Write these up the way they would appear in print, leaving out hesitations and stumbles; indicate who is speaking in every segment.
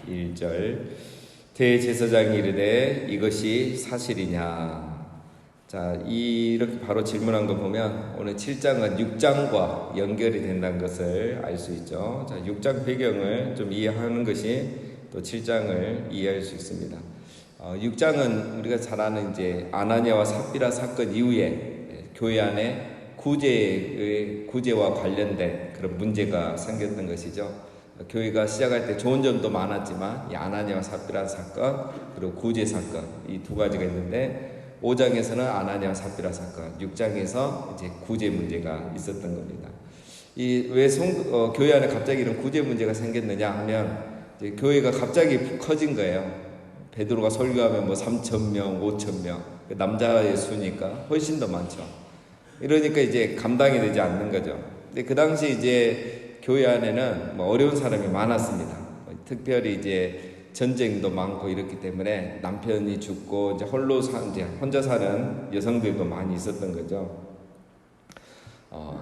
Speaker 1: 1절 대제사장이 이르되 이것이 사실이냐. 자, 이렇게 바로 질문한 거 보면 오늘 7장은 6장과 연결이 된다는 것을 알 수 있죠. 자, 6장 배경을 좀 이해하는 것이 또 7장을 이해할 수 있습니다. 6장은 우리가 잘 아는 이제 아나니아와 삽비라 사건 이후에 교회 안에 구제와 관련된 그런 문제가 생겼던 것이죠. 교회가 시작할 때 좋은 점도 많았지만 이 아나니아와 삽비라 사건 그리고 구제 사건 이 두 가지가 있는데 5장에서는 아나니아와 삽비라 사건, 6장에서 이제 구제 문제가 있었던 겁니다. 왜 교회 안에 갑자기 이런 구제 문제가 생겼느냐 하면 이제 교회가 갑자기 커진 거예요. 베드로가 설교하면 뭐 3,000명, 5,000명 남자의 수니까 훨씬 더 많죠. 이러니까 이제 감당이 되지 않는 거죠. 근데 그 당시 이제 교회 안에는 뭐 어려운 사람이 많았습니다. 특별히 이제 전쟁도 많고 이렇기 때문에 남편이 죽고 이제 혼자 사는 여성들도 많이 있었던 거죠.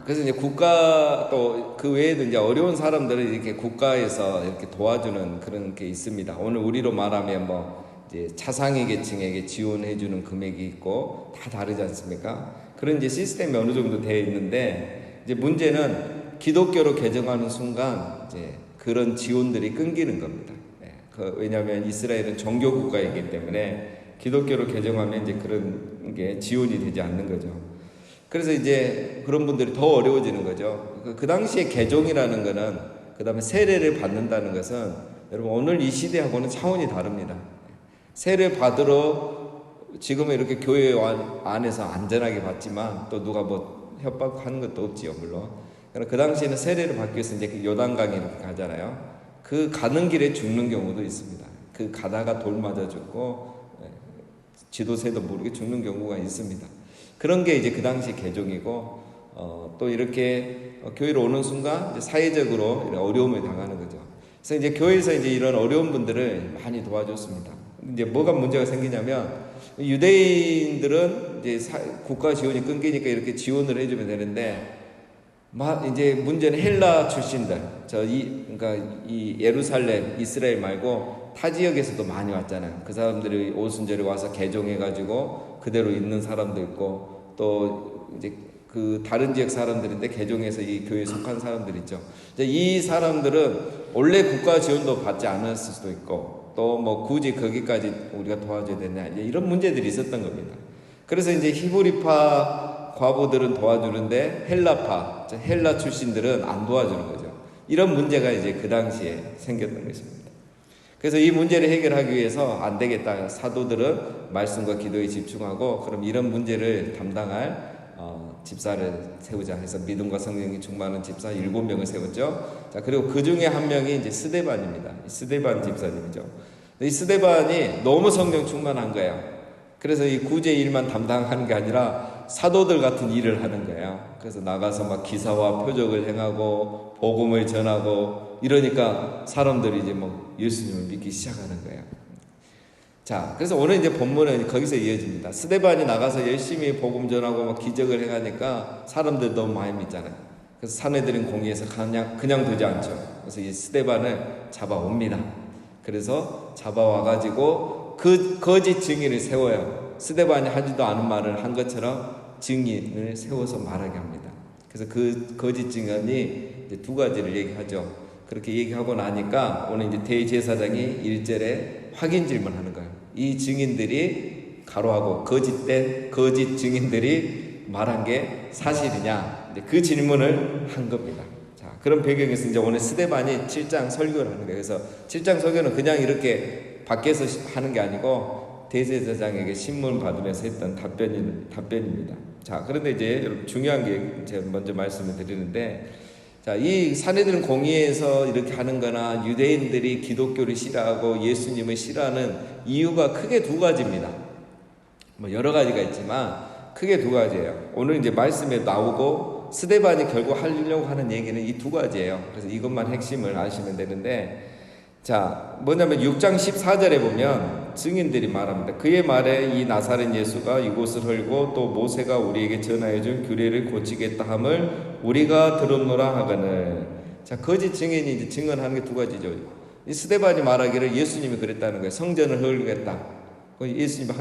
Speaker 1: 그래서 이제 국가 또 그 외에도 이제 어려운 사람들을 이렇게 국가에서 이렇게 도와주는 그런 게 있습니다. 오늘 우리로 말하면 뭐 이제 차상위 계층에게 지원해주는 금액이 있고 다 다르지 않습니까? 그런 이제 시스템이 어느 정도 되어 있는데 이제 문제는 기독교로 개정하는 순간 이제 그런 지원들이 끊기는 겁니다. 왜냐하면 이스라엘은 종교 국가이기 때문에 기독교로 개정하면 이제 그런 게 지원이 되지 않는 거죠. 그래서 이제 그런 분들이 더 어려워지는 거죠. 그 당시에 개종이라는 거는, 그 다음에 세례를 받는다는 것은 여러분 오늘 이 시대하고는 차원이 다릅니다. 세례 받으러 지금은 이렇게 교회 안에서 안전하게 받지만 또 누가 뭐 협박하는 것도 없지요, 물론. 그 당시에는 세례를 받기 위해서 이제 요단강에 이렇게 가잖아요. 그 가는 길에 죽는 경우도 있습니다. 그 가다가 돌 맞아 죽고 지도새도 모르게 죽는 경우가 있습니다. 그런 게 이제 그 당시 개종이고 또 이렇게 교회로 오는 순간 이제 사회적으로 어려움을 당하는 거죠. 그래서 이제 교회에서 이제 이런 어려운 분들을 많이 도와줬습니다. 이제 뭐가 문제가 생기냐면 유대인들은 이제 국가 지원이 끊기니까 이렇게 지원을 해주면 되는데 이제 문제는 헬라 출신들, 그러니까 이 예루살렘, 이스라엘 말고 타 지역에서도 많이 왔잖아요. 그 사람들이 오순절에 와서 개종해가지고 그대로 있는 사람도 있고 또 이제 그 다른 지역 사람들인데 개종해서 이 교회에 속한 사람들 있죠. 이제 이 사람들은 원래 국가 지원도 받지 않았을 수도 있고 또 뭐 굳이 거기까지 우리가 도와줘야 되냐 이런 문제들이 있었던 겁니다. 그래서 이제 히브리파 과부들은 도와주는데 헬라 출신들은 안 도와주는 거죠. 이런 문제가 이제 그 당시에 생겼던 것입니다. 그래서 이 문제를 해결하기 위해서 안 되겠다. 사도들은 말씀과 기도에 집중하고 그럼 이런 문제를 담당할 집사를 세우자 해서 믿음과 성령이 충만한 집사 7명을 세웠죠. 자, 그리고 그 중에 한 명이 이제 스데반입니다. 스데반 집사님이죠. 이 스데반이 너무 성령 충만한 거예요. 그래서 이 구제 일만 담당하는 게 아니라 사도들 같은 일을 하는 거예요. 그래서 나가서 막 기사와 표적을 행하고 복음을 전하고 이러니까 사람들이 이제 뭐 예수님을 믿기 시작하는 거예요. 자, 그래서 오늘 이제 본문은 거기서 이어집니다. 스데반이 나가서 열심히 복음 전하고 막 기적을 행하니까 사람들 너무 많이 믿잖아요. 그래서 사내들인 공의에서 그냥 두지 않죠. 그래서 이 스데반을 잡아옵니다. 그래서 잡아와가지고 그 거짓 증인을 세워요. 스데반이 하지도 않은 말을 한 것처럼 증인을 세워서 말하게 합니다. 그래서 그 거짓 증인이 이제 두 가지를 얘기하죠. 그렇게 얘기하고 나니까 오늘 이제 대제사장이 1절에 확인 질문하는 거예요. 이 증인들이 가로하고 거짓 증인들이 말한 게 사실이냐? 이제 그 질문을 한 겁니다. 자, 그런 배경에서 이제 오늘 스데반이 7장 설교를 하는 거예요. 그래서 7장 설교는 그냥 이렇게 밖에서 하는 게 아니고 대제사장에게 신문 받으면서 했던 답변입니다. 자, 그런데 이제 여러분 중요한 게 제가 먼저 말씀을 드리는데, 자, 이 사내들은 공의에서 이렇게 하는 거나 유대인들이 기독교를 싫어하고 예수님을 싫어하는 이유가 크게 두 가지입니다. 뭐 여러 가지가 있지만 크게 두 가지예요. 오늘 이제 말씀에 나오고 스데반이 결국 하려고 하는 얘기는 이 두 가지예요. 그래서 이것만 핵심을 아시면 되는데, 자, 뭐냐면 6장 14절에 보면 증인들이 말합니다. 그의 말에 이 나사렛 예수가 이곳을 헐고 또 모세가 우리에게 전하여 준 규례를 고치겠다 함을 우리가 들었노라 하거늘. 자, 거짓 증인이 이제 증언하는 게 두 가지죠. 이 스데반이 말하기를 예수님이 그랬다는 거예요. 성전을 헐겠다. 예수님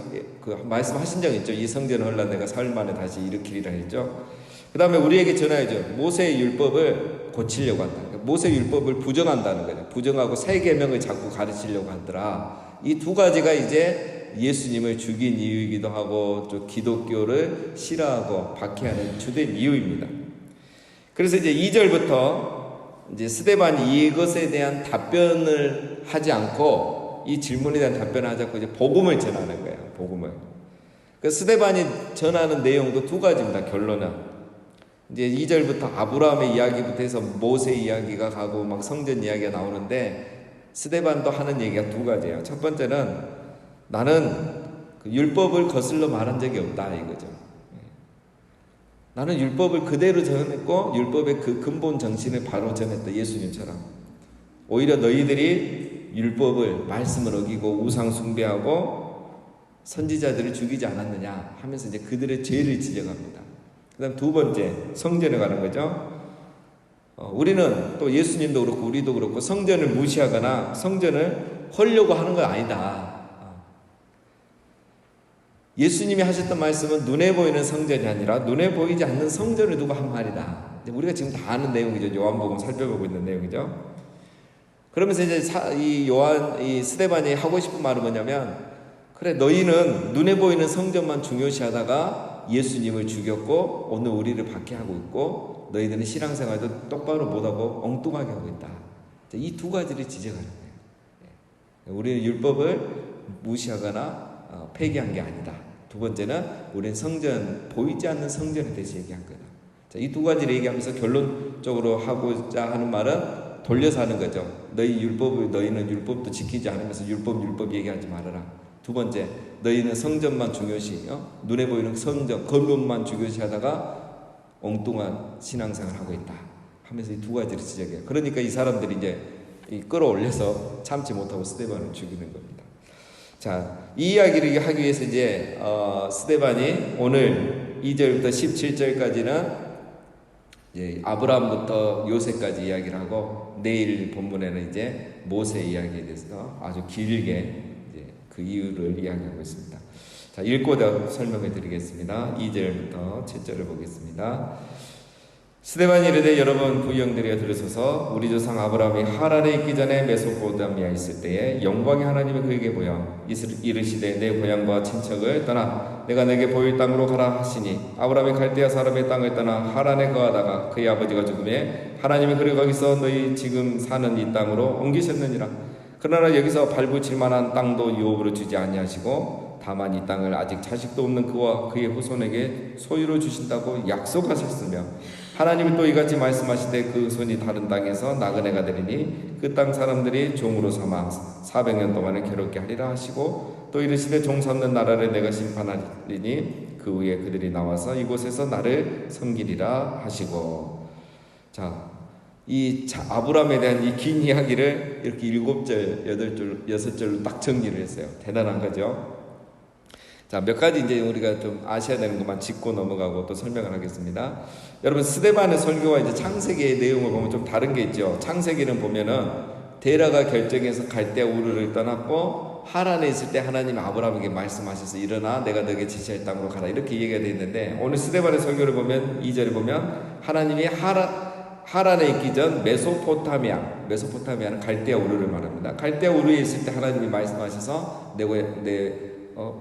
Speaker 1: 그 말씀하신 적 있죠. 이 성전을 헐라 내가 사흘 만에 다시 일으키리라 했죠. 그 다음에 우리에게 전하야죠. 모세의 율법을 고치려고 한다. 모세의 율법을 부정한다는 거죠. 부정하고 새 계명을 자꾸 가르치려고 하더라. 이 두 가지가 이제 예수님을 죽인 이유이기도 하고 또 기독교를 싫어하고 박해하는 주된 이유입니다. 그래서 이제 2절부터 이제 스데반이 이것에 대한 답변을 하지 않고 이 질문에 대한 답변을 하지 않고 이제 복음을 전하는 거예요. 복음을. 그 스데반이 전하는 내용도 두 가지입니다. 결론은. 이제 2절부터 아브라함의 이야기부터 해서 모세 이야기가 가고 막 성전 이야기가 나오는데 스데반도 하는 얘기가 두 가지예요. 첫 번째는 나는 그 율법을 거슬러 말한 적이 없다 이거죠. 나는 율법을 그대로 전했고 율법의 그 근본 정신을 바로 전했다. 예수님처럼. 오히려 너희들이 율법을 말씀을 어기고 우상 숭배하고 선지자들을 죽이지 않았느냐 하면서 이제 그들의 죄를 지적합니다. 그 다음 두 번째 성전에 가는 거죠. 우리는 또 예수님도 그렇고 우리도 그렇고 성전을 무시하거나 성전을 헐려고 하는 건 아니다. 예수님이 하셨던 말씀은 눈에 보이는 성전이 아니라 눈에 보이지 않는 성전을 두고 한 말이다. 우리가 지금 다 아는 내용이죠. 요한복음 살펴보고 있는 내용이죠. 그러면서 이제 이 스데반이 하고 싶은 말은 뭐냐면, 그래 너희는 눈에 보이는 성전만 중요시하다가 예수님을 죽였고 오늘 우리를 박해하고 있고 너희들은 신앙생활도 똑바로 못하고 엉뚱하게 하고 있다. 이 두 가지를 지적하는 거예요. 우리는 율법을 무시하거나 폐기한 게 아니다. 두 번째는 우리는 성전, 보이지 않는 성전에 대해서 얘기한 거다. 이 두 가지를 얘기하면서 결론적으로 하고자 하는 말은 돌려서 하는 거죠. 너희는 율법도 지키지 않으면서 율법 얘기하지 말아라. 두 번째, 너희는 성전만 중요시, 눈에 보이는 성전, 건물만 중요시 하다가 엉뚱한 신앙생활을 하고 있다. 하면서 이 두 가지를 지적해요. 그러니까 이 사람들이 이제 끌어올려서 참지 못하고 스데반을 죽이는 겁니다. 자, 이 이야기를 하기 위해서 이제 스데반이 오늘 2절부터 17절까지는 이제 아브라함부터 요셉까지 이야기를 하고 내일 본문에는 이제 모세 이야기에 대해서 아주 길게 이제 그 이유를 이야기하고 있습니다. 자, 읽고 설명해 드리겠습니다. 2절부터 7절을 보겠습니다. 스데반이 이르되 여러분 부형들이여 들으소서. 우리 조상 아브라함이 하란에 있기 전에 메소포타미아에 있을 때에 영광의 하나님이 그에게 보여 이르시되 내 고향과 친척을 떠나 내가 내게 보일 땅으로 가라 하시니 아브라함이 갈대아 사람의 땅을 떠나 하란에 거하다가 그의 아버지가 죽음에 하나님이 그를 거기서 너희 지금 사는 이 땅으로 옮기셨느니라. 그러나 여기서 발붙일 만한 땅도 유업으로 주지 아니하시고 다만 이 땅을 아직 자식도 없는 그와 그의 후손에게 소유로 주신다고 약속하셨으며 하나님이 또 이같이 말씀하시되 그 손이 다른 땅에서 나그네가 되리니 그 땅 사람들이 종으로 삼아 400년 동안을 괴롭게 하리라 하시고 또 이르시되 종 삼는 나라를 내가 심판하리니 그 후에 그들이 나와서 이곳에서 나를 섬기리라 하시고. 자, 이 아브라함에 대한 이 긴 이야기를 이렇게 7절, 8절, 6절로 딱 정리를 했어요. 대단한 거죠. 자, 몇 가지 이제 우리가 좀 아셔야 되는 것만 짚고 넘어가고 또 설명을 하겠습니다. 여러분, 스데반의 설교와 이제 창세기의 내용을 보면 좀 다른 게 있죠. 창세기는 보면은 데라가 결정해서 갈대아 우르를 떠났고 하란에 있을 때 하나님이 아브라함에게 말씀하셔서 일어나 내가 너에게 지시할 땅으로 가라 이렇게 얘기가 되어 있는데, 오늘 스데반의 설교를 보면 2절에 보면 하나님이 하란에 있기 전 메소포타미아는 갈대아 우르를 말합니다. 갈대아 우르에 있을 때 하나님이 말씀하셔서 내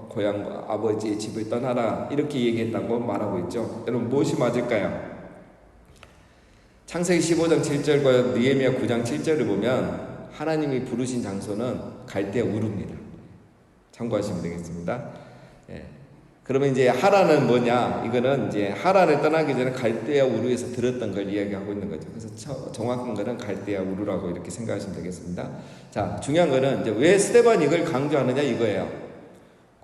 Speaker 1: 고향과 아버지의 집을 떠나라 이렇게 얘기했다고 말하고 있죠. 여러분, 무엇이 맞을까요? 창세기 15장 7절과 느헤미야 9장 7절을 보면 하나님이 부르신 장소는 갈대아 우르입니다. 참고하시면 되겠습니다. 예. 그러면 이제 하란은 뭐냐? 이거는 이제 하란을 떠나기 전에 갈대아 우르에서 들었던 걸 이야기하고 있는 거죠. 그래서 정확한 거는 갈대아 우르라고 이렇게 생각하시면 되겠습니다. 자, 중요한 거는 이제 왜 스데반이 이걸 강조하느냐 이거예요.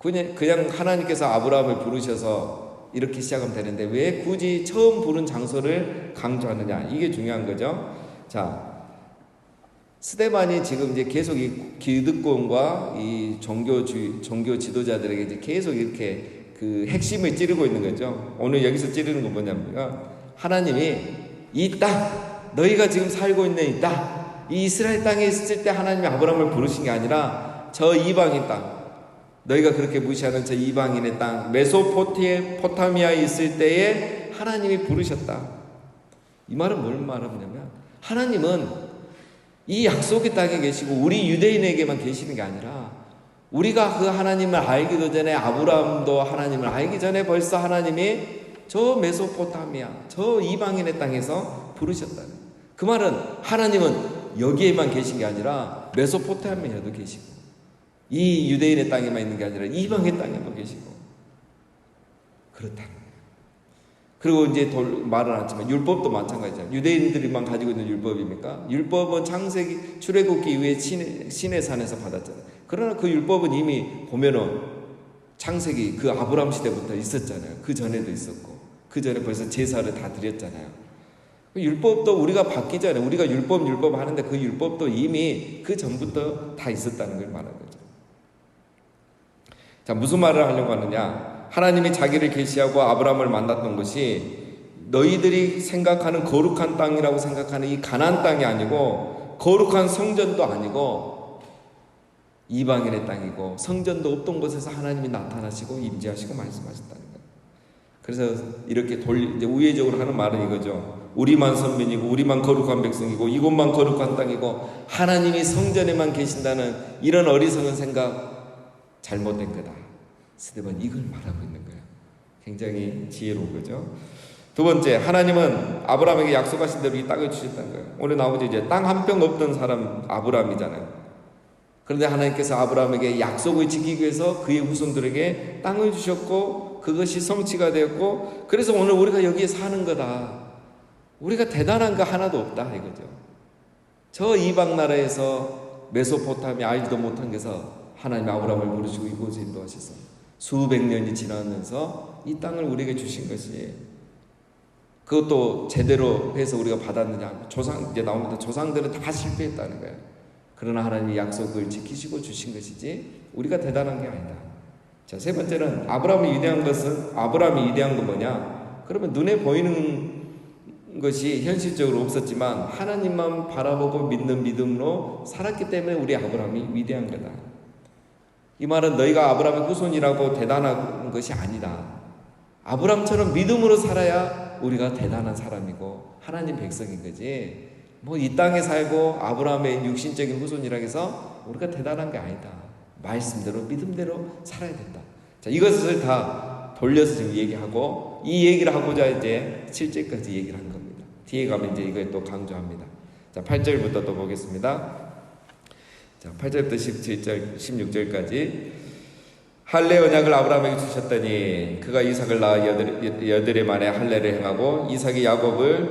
Speaker 1: 그냥 하나님께서 아브라함을 부르셔서 이렇게 시작하면 되는데 왜 굳이 처음 부른 장소를 강조하느냐, 이게 중요한 거죠. 자, 스데반이 지금 이제 계속 이 기득권과 이 종교 지도자들에게 이제 계속 이렇게 그 핵심을 찌르고 있는 거죠. 오늘 여기서 찌르는 건 뭐냐면 하나님이 이 땅, 너희가 지금 살고 있는 이 땅, 이 이스라엘 땅에 있을 때 하나님이 아브라함을 부르신 게 아니라 저 이방인 땅, 너희가 그렇게 무시하는 저 이방인의 땅 메소포타미아에 있을 때에 하나님이 부르셨다. 이 말은 뭘 말하냐면 하나님은 이 약속의 땅에 계시고 우리 유대인에게만 계시는 게 아니라 우리가 그 하나님을 알기도 전에, 아브라함도 하나님을 알기 전에 벌써 하나님이 저 메소포타미아, 저 이방인의 땅에서 부르셨다는. 그 말은 하나님은 여기에만 계신 게 아니라 메소포타미아에도 계시고 이 유대인의 땅에만 있는 게 아니라 이방의 땅에도 계시고 그렇다는. 그리고 이제 말은 안 했지만 율법도 마찬가지잖아요. 유대인들이만 가지고 있는 율법입니까? 율법은 창세기 출애굽기 이후에 신의 산에서 받았잖아요. 그러나 그 율법은 이미 보면은 창세기 그 아브라함 시대부터 있었잖아요. 그 전에도 있었고 그 전에 벌써 제사를 다 드렸잖아요. 그 율법도 우리가 받기 전에 우리가 율법 하는데 그 율법도 이미 그 전부터 다 있었다는 걸 말하는 거죠. 자, 무슨 말을 하려고 하느냐? 하나님이 자기를 계시하고 아브라함을 만났던 것이 너희들이 생각하는 거룩한 땅이라고 생각하는 이 가나안 땅이 아니고 거룩한 성전도 아니고 이방인의 땅이고 성전도 없던 곳에서 하나님이 나타나시고 임재하시고 말씀하셨다는 거예요. 그래서 이렇게 이제 우회적으로 하는 말은 이거죠. 우리만 선민이고 우리만 거룩한 백성이고 이곳만 거룩한 땅이고 하나님이 성전에만 계신다는 이런 어리석은 생각 잘못된 거다. 스데반 이걸 말하고 있는 거예요. 굉장히 지혜로운 거죠. 두 번째, 하나님은 아브라함에게 약속하신 대로 이 땅을 주셨다는 거예요. 오늘 나오죠. 이제 땅 한 평 없던 사람 아브라함이잖아요. 그런데 하나님께서 아브라함에게 약속을 지키기 위해서 그의 후손들에게 땅을 주셨고 그것이 성취가 되었고 그래서 오늘 우리가 여기에 사는 거다. 우리가 대단한 거 하나도 없다 이거죠. 저 이방 나라에서 메소포타미아 알지도 못한 데서 하나님 아브라함을 부르시고 이곳에 인도하셔서 수백 년이 지나면서 이 땅을 우리에게 주신 것이 그것도 제대로 해서 우리가 받았느냐? 이제 나옵니다. 조상들은 다 실패했다는 거예요. 그러나 하나님이 약속을 지키시고 주신 것이지 우리가 대단한 게 아니다. 자, 세 번째는 아브라함이 위대한 건 뭐냐? 그러면 눈에 보이는 것이 현실적으로 없었지만 하나님만 바라보고 믿는 믿음으로 살았기 때문에 우리 아브라함이 위대한 거다. 이 말은 너희가 아브라함의 후손이라고 대단한 것이 아니다. 아브라함처럼 믿음으로 살아야 우리가 대단한 사람이고 하나님 백성인 거지. 뭐 이 땅에 살고 아브라함의 육신적인 후손이라고 해서 우리가 대단한 게 아니다. 말씀대로 믿음대로 살아야 된다. 자, 이것을 다 돌려서 지금 얘기하고 이 얘기를 하고자 이제 7절까지 얘기를 한 겁니다. 뒤에 가면 이제 이걸 또 강조합니다. 자, 8절부터 또 보겠습니다. 자, 8절부터 17절, 16절까지 할례 언약을 아브라함에게 주셨더니 그가 이삭을 낳아 여드레 만에 할례를 행하고 이삭이 야곱이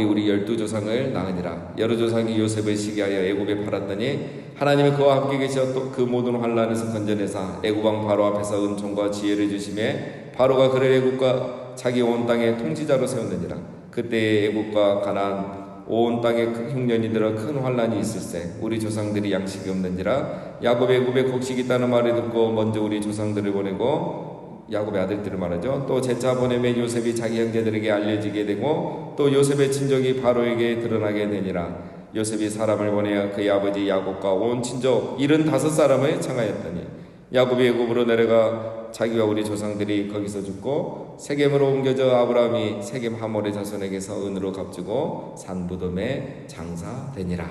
Speaker 1: 우리 12조상을 낳으니라. 여러 조상이 요셉을 시기하여 애굽에 팔았더니 하나님이 그와 함께 계셔 또 그 모든 환난에서 건져내사 애굽 왕 바로 앞에서 은총과 지혜를 주심에 바로가 그를 애굽과 자기 온 땅의 통치자로 세웠느니라. 그때 애굽과 가나안 온 땅에 흉년이 들어 큰 환난이 있을세 우리 조상들이 양식이 없는지라. 야곱이 애굽에 곡식이 있다는 말을 듣고 먼저 우리 조상들을 보내고 야곱의 아들들을 말하죠. 또 제차 보내매 요셉이 자기 형제들에게 알려지게 되고 또 요셉의 친족이 바로에게 드러나게 되니라. 요셉이 사람을 보내어 그의 아버지 야곱과 온 친족 75사람을 청하였더니 야곱이 애굽으로 내려가 자기와 우리 조상들이 거기서 죽고 세겜으로 옮겨져 아브라함이 세겜 하몰의 자손에게서 은으로 값주고 산 무덤에 장사되니라.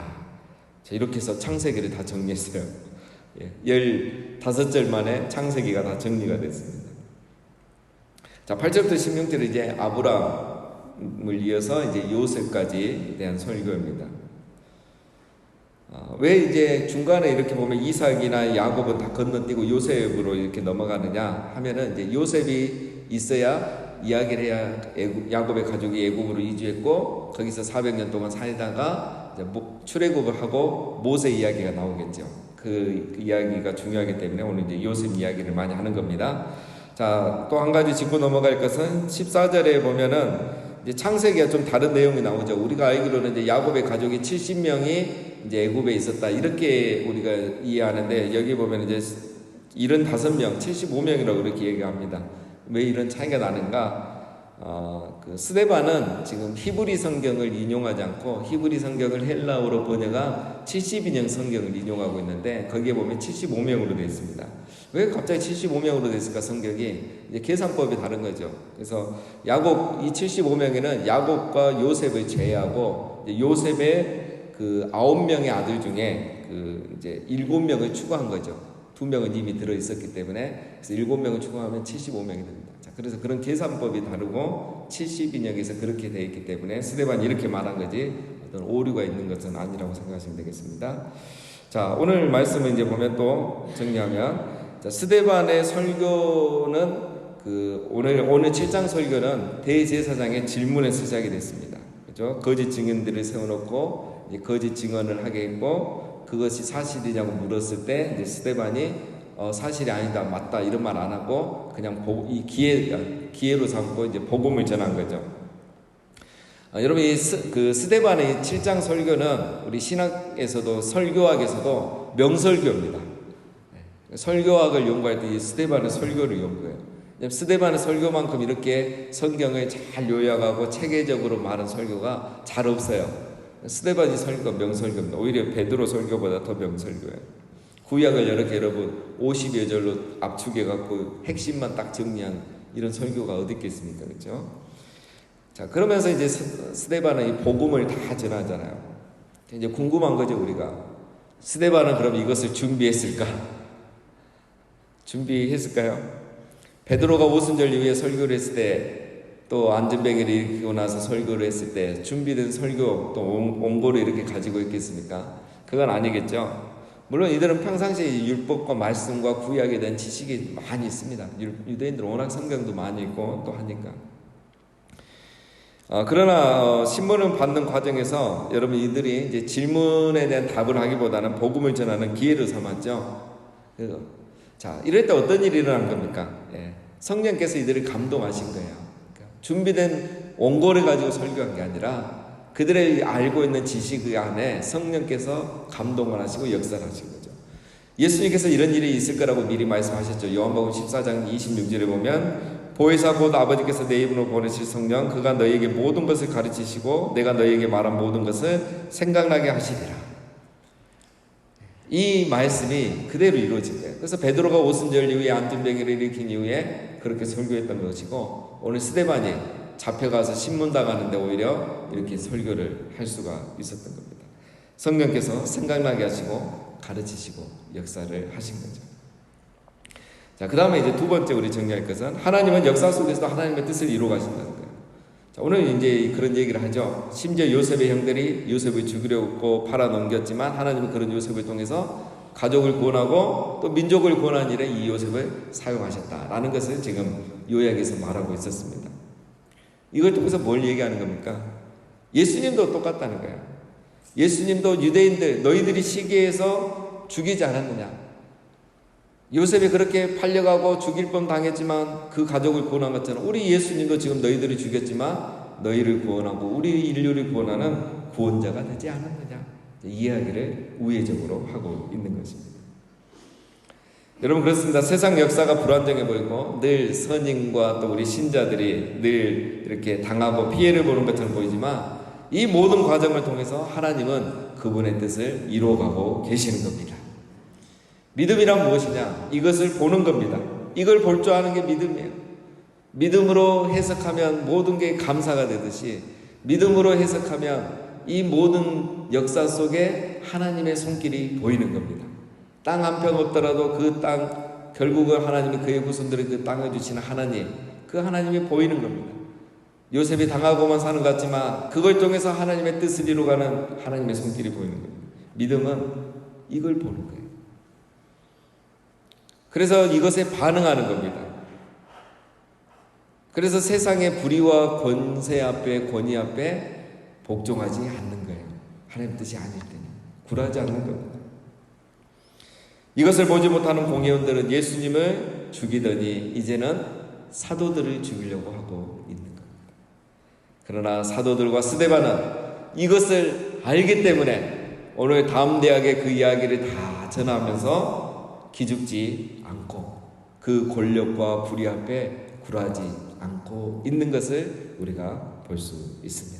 Speaker 1: 자, 이렇게 해서 창세기를 다 정리했어요. 15절 만에 창세기가 다 정리가 됐습니다. 자, 8절부터 16절은 이제 아브라함을 이어서 이제 요셉까지 대한 설교입니다. 왜 이제 중간에 이렇게 보면 이삭이나 야곱은 다 건너뛰고 요셉으로 이렇게 넘어가느냐 하면은 이제 요셉이 있어야 이야기를 해야 야곱의 가족이 애굽으로 이주했고 거기서 400년 동안 살다가 이제 출애굽을 하고 모세 이야기가 나오겠죠. 그 이야기가 중요하기 때문에 오늘 이제 요셉 이야기를 많이 하는 겁니다. 자, 또 한 가지 짚고 넘어갈 것은 14절에 보면은 이제 창세기가 좀 다른 내용이 나오죠. 우리가 알기로는 이제 야곱의 가족이 70명이 이제 애굽에 있었다 이렇게 우리가 이해하는데 여기 보면 이제 75명, 75명이라고 이렇게 얘기합니다. 왜 이런 차이가 나는가? 그 스데반은 지금 히브리 성경을 인용하지 않고 히브리 성경을 헬라어로 번역한 72년 성경을 인용하고 있는데 거기에 보면 75명으로 되어 있습니다. 왜 갑자기 75명으로 됐을까? 성경이 이제 계산법이 다른 거죠. 그래서 야곱 이 75명에는 야곱과 요셉을 제외하고 요셉의 그 9명의 아들 중에 그 이제 7명을 추가한 거죠. 2명은 이미 들어 있었기 때문에 그래서 7명을 추가하면 75명이 됩니다. 자, 그래서 그런 계산법이 다르고 72년에서 그렇게 되어 있기 때문에 스데반이 이렇게 말한 거지 어떤 오류가 있는 것은 아니라고 생각하시면 되겠습니다. 자, 오늘 말씀을 이제 보면 또 정리하면 자, 스데반의 설교는 오늘 7장 설교는 대제사장의 질문에서 시작이 됐습니다. 그죠? 거짓 증인들을 세워놓고 이제 거짓 증언을 하게 했고 그것이 사실이냐고 물었을 때 이제 스데반이 사실이 아니다, 맞다 이런 말 안 하고 그냥 이 기회로 삼고 이제 복음을 전한 거죠. 여러분 그 스데반의 7장 설교는 우리 신학에서도 설교학에서도 명설교입니다. 설교학을 연구할 때 이 스데반의 설교를 연구해요. 스데반의 설교만큼 이렇게 성경을 잘 요약하고 체계적으로 말한 설교가 잘 없어요. 스데반이 설교가 명설교입니다. 오히려 베드로 설교보다 더 명설교예요. 구약을 여러분 50여 절로 압축해갖고 핵심만 딱 정리한 이런 설교가 어디 있겠습니까? 그렇죠? 자, 그러면서 이제 스데반은 이 복음을 다 전하잖아요. 이제 궁금한 거죠, 우리가. 스데반은 그럼 이것을 준비했을까? 준비했을까요? 베드로가 오순절 이후에 설교를 했을 때 또 안전뱅이를 일으키고 나서 설교를 했을 때 준비된 설교 또 원고를 이렇게 가지고 있겠습니까? 그건 아니겠죠. 물론 이들은 평상시에 율법과 말씀과 구약에 대한 지식이 많이 있습니다. 유대인들은 워낙 성경도 많이 읽고 또 하니까. 그러나 신문을 받는 과정에서 여러분 이들이 이제 질문에 대한 답을 하기보다는 복음을 전하는 기회를 삼았죠. 자, 이럴 때 어떤 일이 일어난 겁니까? 성령께서 이들을 감동하신 거예요. 준비된 원고를 가지고 설교한 게 아니라 그들의 알고 있는 지식 안에 성령께서 감동을 하시고 역사를 하신 거죠. 예수님께서 이런 일이 있을 거라고 미리 말씀하셨죠. 요한복음 14장 26절에 보면 보혜사 곧 아버지께서 내 이름으로 보내실 성령 그가 너희에게 모든 것을 가르치시고 내가 너희에게 말한 모든 것을 생각나게 하시리라. 이 말씀이 그대로 이루어진 거예요. 그래서 베드로가 오순절 이후에 안전뱅이를 일으킨 이후에 그렇게 설교했던 것이고 오늘 스데반이 잡혀가서 신문당하는데 오히려 이렇게 설교를 할 수가 있었던 겁니다. 성령께서 생각나게 하시고 가르치시고 역사를 하신 거죠. 자, 그 다음에 이제 두 번째 우리 정리할 것은 하나님은 역사 속에서도 하나님의 뜻을 이루어 가신다는 거예요. 자, 오늘 이제 그런 얘기를 하죠. 심지어 요셉의 형들이 요셉을 죽이려고 팔아넘겼지만 하나님은 그런 요셉을 통해서 가족을 구원하고 또 민족을 구원한 일에 이 요셉을 사용하셨다라는 것을 지금 요약해서 말하고 있었습니다. 이걸 통해서 뭘 얘기하는 겁니까? 예수님도 똑같다는 거예요. 예수님도 유대인들 너희들이 시기해서 죽이지 않았느냐? 요셉이 그렇게 팔려가고 죽일 뻔 당했지만 그 가족을 구원한 것처럼 우리 예수님도 지금 너희들이 죽였지만 너희를 구원하고 우리 인류를 구원하는 구원자가 되지 않았느냐? 이야기를 우회적으로 하고 있는 것입니다. 여러분 그렇습니다. 세상 역사가 불안정해 보이고 늘 선인과 또 우리 신자들이 늘 이렇게 당하고 피해를 보는 것처럼 보이지만 이 모든 과정을 통해서 하나님은 그분의 뜻을 이루어가고 계시는 겁니다. 믿음이란 무엇이냐? 이것을 보는 겁니다. 이걸 볼 줄 아는 게 믿음이에요. 믿음으로 해석하면 모든 게 감사가 되듯이 믿음으로 해석하면 이 모든 역사 속에 하나님의 손길이 보이는 겁니다. 땅 한 평 없더라도 그 땅 결국은 하나님이 그의 후손들에게 그 땅을 주시는 하나님, 그 하나님이 보이는 겁니다. 요셉이 당하고만 사는 것 같지만 그걸 통해서 하나님의 뜻을 이루어가는 하나님의 손길이 보이는 겁니다. 믿음은 이걸 보는 거예요. 그래서 이것에 반응하는 겁니다. 그래서 세상의 불의와 권세 앞에 권위 앞에 복종하지 않는 거예요. 하나님 뜻이 아닐 때는 굴하지 않는 겁니다. 이것을 보지 못하는 공회원들은 예수님을 죽이더니 이제는 사도들을 죽이려고 하고 있는 겁니다. 그러나 사도들과 스데반은 이것을 알기 때문에 오늘 다음 대학에 그 이야기를 다 전하면서 기죽지 않고 그 권력과 불의 앞에 굴하지 않고 있는 것을 우리가 볼 수 있습니다.